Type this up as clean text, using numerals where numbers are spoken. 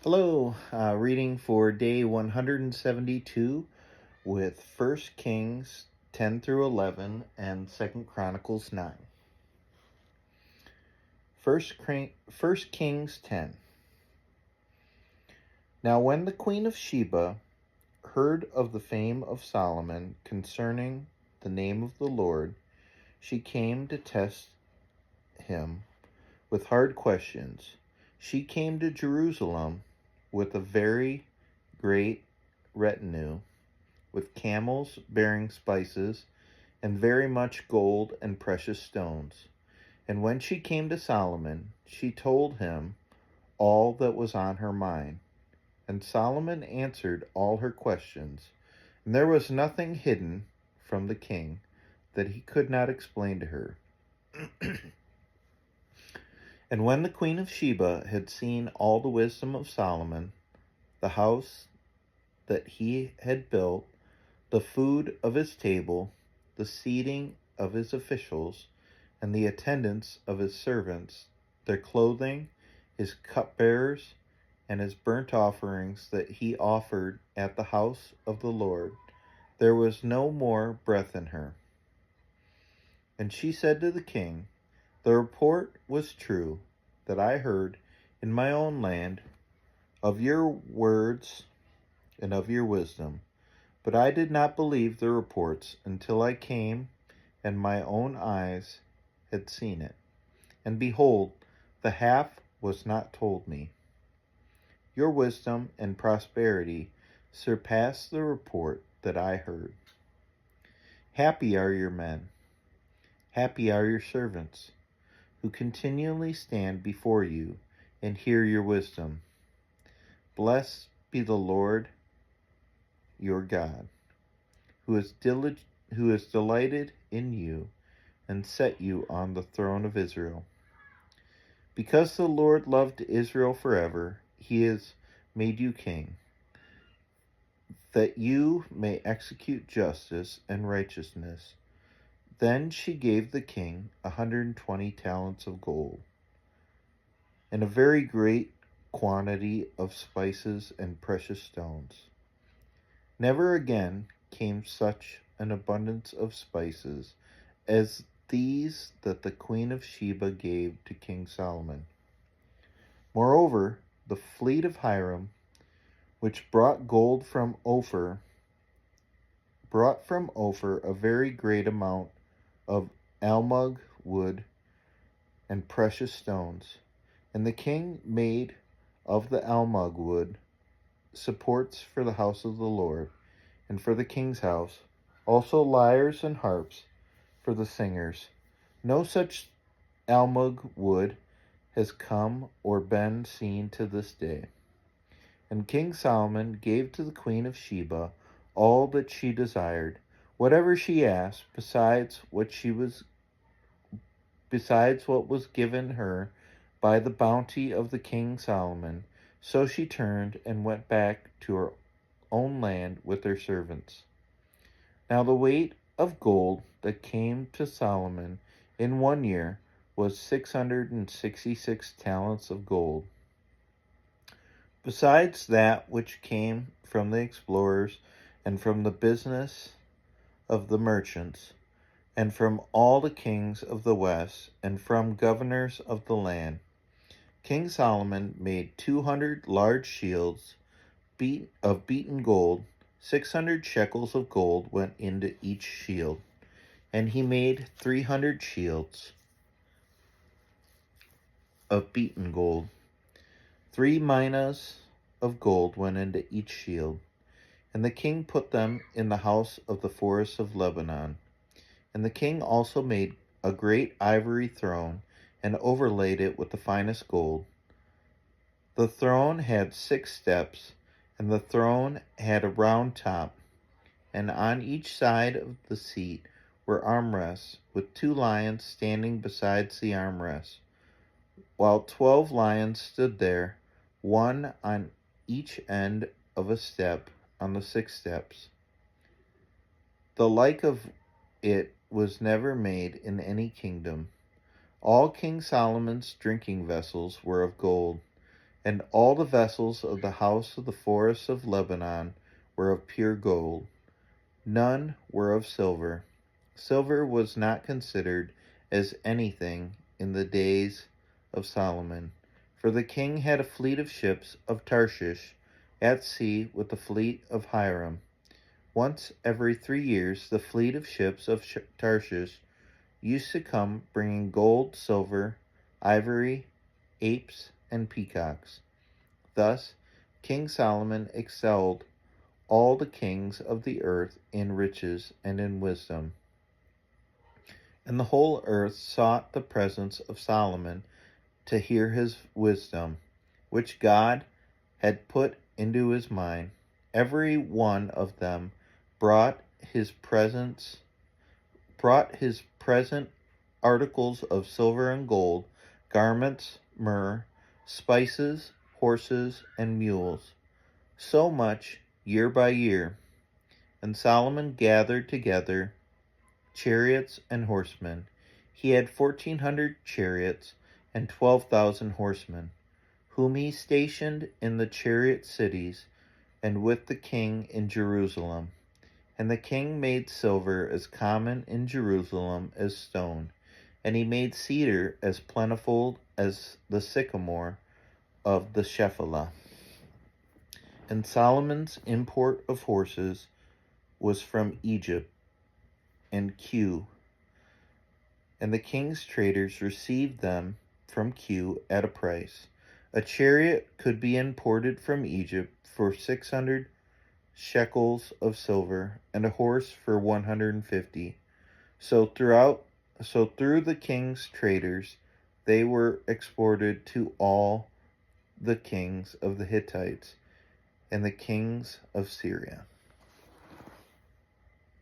Hello, reading for day 172 with First Kings 10 through 11 and Second Chronicles 9. First Kings 10. Now when the queen of Sheba heard of the fame of Solomon concerning the name of the Lord, she came to test him with hard questions. She came to Jerusalem with a very great retinue, with camels bearing spices, and very much gold and precious stones. And when she came to Solomon, she told him all that was on her mind. And Solomon answered all her questions, and there was nothing hidden from the king that he could not explain to her. And when the queen of Sheba had seen all the wisdom of Solomon, the house that he had built, the food of his table, the seating of his officials, and the attendance of his servants, their clothing, his cupbearers, and his burnt offerings that he offered at the house of the Lord, there was no more breath in her. And she said to the king, the report was true that I heard in my own land of your words and of your wisdom. But I did not believe the reports until I came and my own eyes had seen it. And behold, the half was not told me. Your wisdom and prosperity surpass the report that I heard. Happy are your men, happy are your servants, who continually stand before you and hear your wisdom. Blessed be the Lord your God, who is delighted in you and set you on the throne of Israel. Because the Lord loved Israel forever, he has made you king, that you may execute justice and righteousness. Then she gave the king 120 talents of gold, and a very great quantity of spices and precious stones. Never again came such an abundance of spices as these that the queen of Sheba gave to King Solomon. Moreover, the fleet of Hiram, which brought gold from Ophir, brought from Ophir a very great amount of almug wood and precious stones. And the king made of the almug wood supports for the house of the Lord, and for the king's house, also lyres and harps for the singers. No such almug wood has come or been seen to this day. And King Solomon gave to the queen of Sheba all that she desired, whatever she asked, besides what was given her by the bounty of the king Solomon. So she turned and went back to her own land with her servants. Now the weight of gold that came to Solomon in 1 year was 666 talents of gold, besides that which came from the explorers and from the business of the merchants, and from all the kings of the west, and from governors of the land. King Solomon made 200 large shields of beaten gold. 600 shekels of gold went into each shield. And he made 300 shields of beaten gold. 3 minas of gold went into each shield. And the king put them in the house of the forest of Lebanon. And the king also made a great ivory throne and overlaid it with the finest gold. The throne had 6 steps, and the throne had a round top, and on each side of the seat were armrests, with 2 lions standing besides the armrests, while 12 lions stood there, one on each end of a step on the 6 steps. The like of it was never made in any kingdom. All King Solomon's drinking vessels were of gold, And all the vessels of the house of the forests of Lebanon were of pure gold. None were of silver. Silver was not considered as anything in the days of Solomon, for the king had a fleet of ships of Tarshish at sea with the fleet of Hiram. Once every 3 years, the fleet of ships of Tarshish used to come bringing gold, silver, ivory, apes, and peacocks. Thus, King Solomon excelled all the kings of the earth in riches and in wisdom. And the whole earth sought the presence of Solomon to hear his wisdom, which God had put into his mind. Every one of them brought his present articles of silver and gold, garments, myrrh, spices, horses, and mules, so much year by year. And Solomon gathered together chariots and horsemen. He had 1,400 chariots and 12,000 horsemen, whom he stationed in the chariot cities and with the king in Jerusalem. And the king made silver as common in Jerusalem as stone, and he made cedar as plentiful as the sycamore of the Shephelah. And Solomon's import of horses was from Egypt and Kue, and the king's traders received them from Kue at a price. A chariot could be imported from Egypt for 600 shekels of silver, and a horse for 150. So through the king's traders, they were exported to all the kings of the Hittites and the kings of Syria.